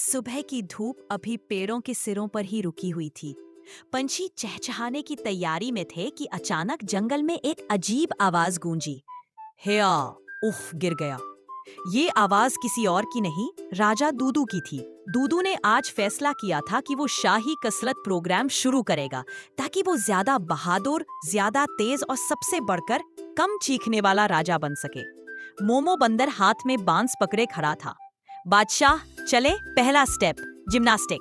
सुबह की धूप अभी पेड़ों के सिरों पर ही रुकी हुई थी। पंछी चहचहाने की तैयारी में थे कि अचानक जंगल में एक अजीब आवाज गूंजी। हेया! उफ, गिर गया। ये आवाज किसी और की नहीं, राजा दूदू की थी। दूदू ने आज फैसला किया था कि वो शाही कसरत प्रोग्राम शुरू करेगा ताकि वो ज्यादा बहादुर, ज्यादा तेज और सबसे बढ़कर कम चीखने वाला राजा बन सके। मोमो बंदर हाथ में बांस पकड़े खड़ा था। बादशाह, चले, पहला स्टेप जिम्नास्टिक।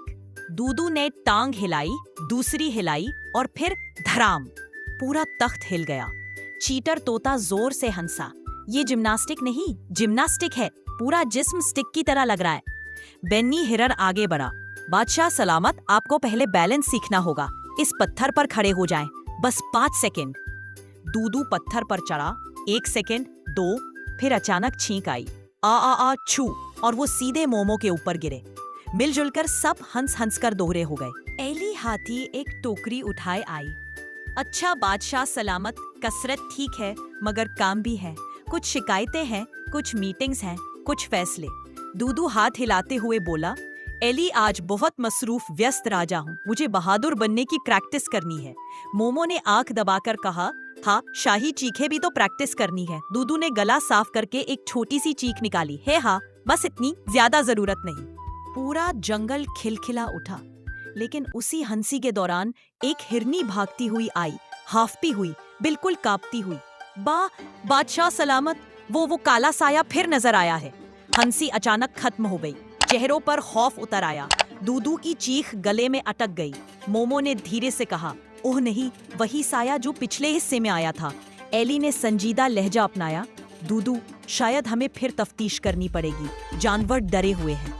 दूदू ने टांग हिलाई, दूसरी हिलाई और फिर धड़ाम, पूरा तख्त हिल गया। चीटर तोता जोर से हंसा। ये जिम्नास्टिक नहीं, जिम्नास्टिक है, पूरा जिस्म स्टिक की तरह लग रहा है। बेन्नी हिरन आगे बढ़ा। बादशाह सलामत, आपको पहले बैलेंस सीखना होगा। इस पत्थर पर खड़े हो जाएं, बस 5 सेकंड। दूदू पत्थर पर चढ़ा। 1 सेकंड, 2, फिर अचानक छींक आई। आ छू, और वो सीधे मोमो के ऊपर गिरे। मिलजुल कर सब हंस हंस कर दोहरे हो गए। एली हाथी एक टोकरी उठाए आई। अच्छा बादशाह सलामत, कसरत ठीक है मगर काम भी है। कुछ शिकायतें हैं, कुछ मीटिंग्स हैं, कुछ फैसले। दूदू हाथ हिलाते हुए बोला, एली आज बहुत मसरूफ व्यस्त राजा हूँ, मुझे बहादुर बनने की प्रैक्टिस करनी है। मोमो ने आंख दबाकर कहा, हाँ, शाही चीखे भी तो प्रैक्टिस करनी है। दूदू ने गला साफ करके एक छोटी सी चीख निकाली, है हाँ, बस इतनी, ज्यादा जरूरत नहीं। पूरा जंगल खिलखिला उठा। लेकिन उसी हंसी के दौरान एक हिरनी भागती हुई आई, हाफती हुई, बिल्कुल कांपती हुई। बादशाह सलामत, वो काला साया फिर नजर आया है। हंसी अचानक खत्म हो गई। चेहरों पर खौफ उतर आया। दूदू की चीख गले में अटक गई। मोमो ने धीरे से कहा, ओह नहीं, वही साया जो पिछले हिस्से में आया था। एली ने संजीदा लहजा अपनाया। दूदू, शायद हमें फिर तफ्तीश करनी पड़ेगी, जानवर डरे हुए हैं।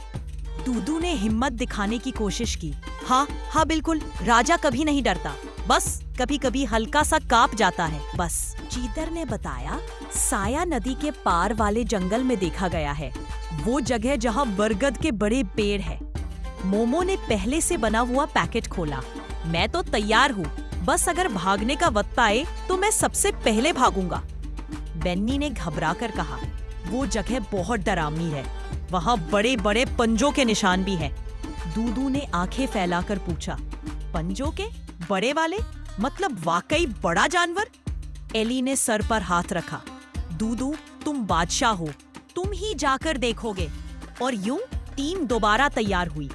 दूदू ने हिम्मत दिखाने की कोशिश की। हाँ बिल्कुल, राजा कभी नहीं डरता, बस कभी कभी हल्का सा कांप जाता है, बस। चीतर ने बताया, साया नदी के पार वाले जंगल में देखा गया है, वो जगह जहाँ बरगद के बड़े पेड़ है। मोमो ने पहले से बना हुआ पैकेट खोला। मैं तो तैयार हूँ, बस अगर भागने का वक्त आए तो मैं सबसे पहले भागूंगा। बेन्नी ने घबराकर कहा, वो जगह बहुत डरावनी है, वहाँ बड़े बड़े पंजों के निशान भी हैं। दूदू ने आंखें फैलाकर पूछा, पंजों के बड़े वाले, मतलब वाकई बड़ा जानवर? एली ने सर पर हाथ रखा। दूदू, तुम बादशाह हो, तुम ही जाकर देखोगे। और यूं टीम दोबारा तैयार हुई।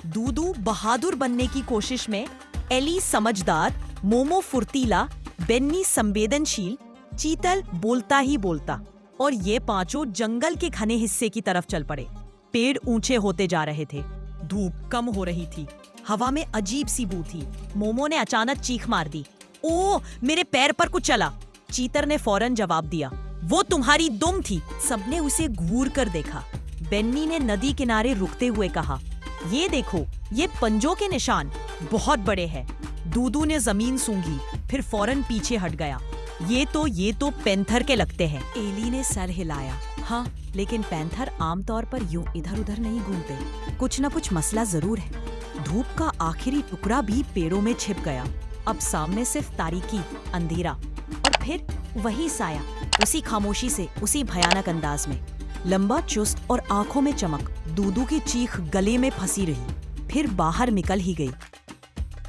दूदू बहादुर बनने की कोशिश में, एली समझदार, मोमो फुर्तीला, बेन्नी संवेदनशील, चीतल बोलता ही बोलता, और ये पांचों जंगल के घने हिस्से की तरफ चल पड़े। पेड़ ऊंचे होते जा रहे थे, धूप कम हो रही थी, हवा में अजीब सी बू थी। मोमो ने अचानक चीख मार दी, ओ, मेरे पैर पर कुछ चला। चीतर ने फौरन जवाब दिया, वो तुम्हारी दुम थी। सबने उसे घूर कर देखा। बेन्नी ने नदी किनारे रुकते हुए कहा, ये देखो, ये पंजों के निशान बहुत बड़े हैं। दूदू ने जमीन सूंघी, फिर फौरन पीछे हट गया। ये तो पैंथर के लगते हैं। एली ने सर हिलाया। हाँ, लेकिन पैंथर आमतौर पर यूं इधर उधर नहीं घूमते, कुछ न कुछ मसला जरूर है। धूप का आखिरी टुकड़ा भी पेड़ों में छिप गया। अब सामने सिर्फ तारीकी, अंधेरा, और फिर वही साया, उसी खामोशी से, उसी भयानक अंदाज में, लंबा, चुस्त और आंखों में चमक। दूदू की चीख गले में फंसी रही, फिर बाहर निकल ही गई।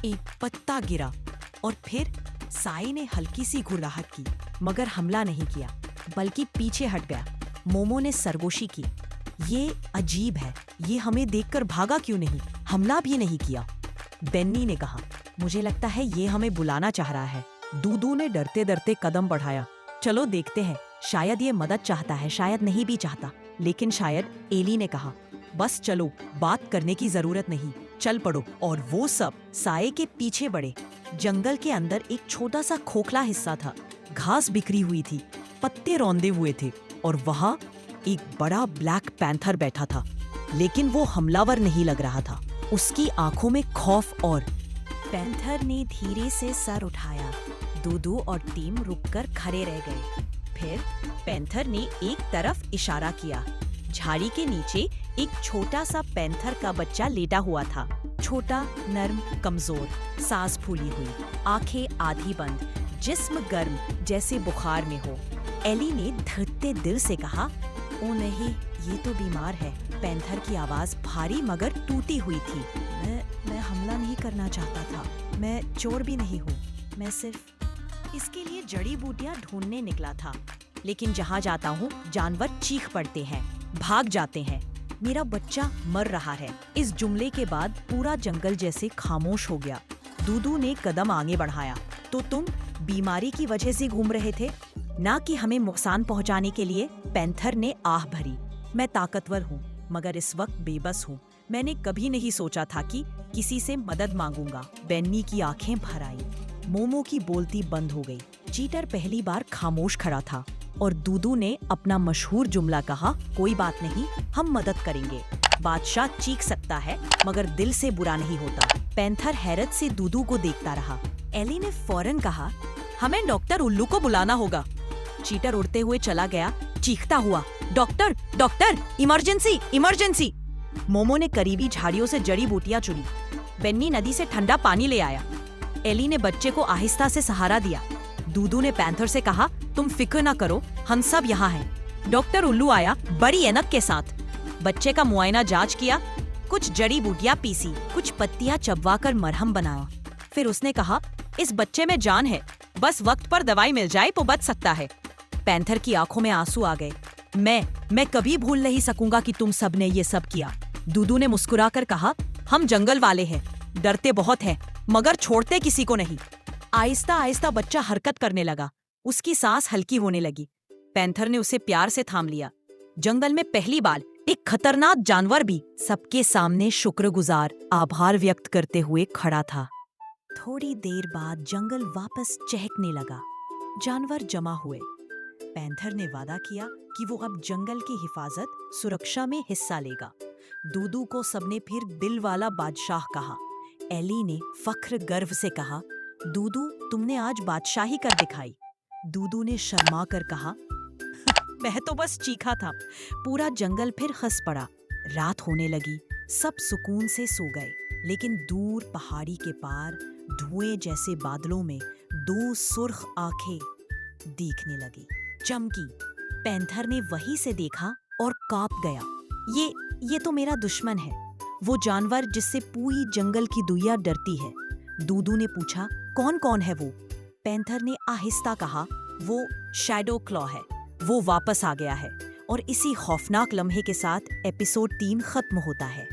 एक पत्ता गिरा और फिर साई ने हल्की सी घुर्राहट की, मगर हमला नहीं किया, बल्कि पीछे हट गया। मोमो ने सरगोशी की, ये अजीब है, ये हमें देखकर भागा क्यों नहीं, हमला भी नहीं किया। बेन्नी ने कहा, मुझे लगता है ये हमें बुलाना चाह रहा है। दूदू ने डरते डरते कदम बढ़ाया। चलो देखते हैं, शायद ये मदद चाहता है, शायद नहीं भी चाहता, लेकिन शायद। एली ने कहा, बस चलो, बात करने की जरूरत नहीं, चल पड़ो। और वो सब साये के पीछे बढ़े। जंगल के अंदर एक छोटा सा खोखला हिस्सा था, घास बिखरी हुई थी, पत्ते रौंदे हुए थे, और वहाँ एक बड़ा ब्लैक पैंथर बैठा था। लेकिन वो हमलावर नहीं लग रहा था, उसकी आंखों में खौफ और। पैंथर ने धीरे से सर उठाया। दूदू और टीम रुककर खड़े रह गए। फिर पैंथर ने एक तरफ इशारा किया। झाड़ी के नीचे एक छोटा सा पैंथर का बच्चा लेटा हुआ था, छोटा, नर्म, कमजोर, सांस फूली हुई, आंखें आधी बंद, जिस्म गर्म जैसे बुखार में हो। एली ने धड़कते दिल से कहा, ओ नहीं, ये तो बीमार है। पैंथर की आवाज भारी मगर टूटी हुई थी। मैं हमला नहीं करना चाहता था। मैं चोर भी नहीं हूँ। मैं सिर्फ इसके लिए जड़ी बूटियां ढूंढने निकला था। लेकिन जहाँ जाता हूँ जानवर चीख पड़ते हैं, भाग जाते हैं। मेरा बच्चा मर रहा है। इस जुमले के बाद पूरा जंगल जैसे खामोश हो गया। दूदू ने कदम आगे बढ़ाया। तो तुम बीमारी की वजह से घूम रहे थे, ना कि हमें नुकसान पहुंचाने के लिए? पैंथर ने आह भरी। मैं ताकतवर हूँ मगर इस वक्त बेबस हूँ। मैंने कभी नहीं सोचा था कि किसी से मदद मांगूंगा। बेन्नी की आंखें भर आई। मोमो की बोलती बंद हो गई। चीटर पहली बार खामोश खड़ा था और दूदू ने अपना मशहूर जुमला कहा, कोई बात नहीं, हम मदद करेंगे। बादशाह चीख सकता है मगर दिल से बुरा नहीं होता। पैंथर हैरत से दूदू को देखता रहा। एली ने फौरन कहा, हमें डॉक्टर उल्लू को बुलाना होगा। चीटर उड़ते हुए चला गया, चीखता हुआ, doctor doctor, emergency emergency. Momo ने करीबी झाड़ियों से जड़ी बूटियां चुनी। बेन्नी नदी से ठंडा पानी ले आया। एली ने बच्चे को आहिस्ता से सहारा दिया। दूदू ने पैंथर से कहा, तुम फिक्र ना करो, हम सब यहाँ हैं। डॉक्टर उल्लू आया बड़ी एनक के साथ। बच्चे का मुआयना जांच किया, कुछ जड़ी बूटियां पीसी, कुछ पत्तियां चबवाकर मरहम बनाया। फिर उसने कहा, इस बच्चे में जान है, बस वक्त पर दवाई मिल जाए तो बच सकता है। पैंथर की आंखों में आंसू आ गए। मैं कभी भूल नहीं सकूंगा कि तुम सब ने ये सब किया। दूदू ने मुस्कुराकर कहा, हम जंगल वाले हैं, डरते बहुत हैं मगर छोड़ते किसी को नहीं। आहिस्ता आहिस्ता बच्चा हरकत करने लगा। उसकी सांस हल्की होने लगी। पैंथर ने उसे प्यार से थाम लिया। जंगल में पहली बार एक खतरनाक जानवर भी सबके सामने शुक्रगुजार आभार व्यक्त करते हुए खड़ा था। थोड़ी देर बाद जंगल वापस चहकने लगा। जानवर जमा हुए। पैंथर ने वादा किया कि वो अब जंगल की हिफाजत, सुरक्षा में हिस्सा लेगा। दूदू को सबने फिर दिल वाला बादशाह कहा। एली ने फख्र गर्व से कहा, दूदू तुमने आज बादशाही कर दिखाई। दूदू ने शर्मा कर कहा, मैं तो बस चीखा था। पूरा जंगल फिर हंस पड़ा। रात होने लगी। सब सुकून से सो गए। लेकिन दूर पहाड़ी के पार धुएं जैसे बादलों में दो सुर्ख आंखें दिखने लगी, चमकी। पैंथर ने वहीं से देखा और कांप गया। ये तो मेरा दुश्मन है, वो जानवर जिससे पूरी जंगल की दुनिया डरती है। दूदू ने पूछा, कौन कौन है वो? पैंथर ने आहिस्ता कहा, वो शैडो क्लॉ है। वो वापस आ गया है। और इसी खौफनाक लम्हे के साथ एपिसोड 3 खत्म होता है।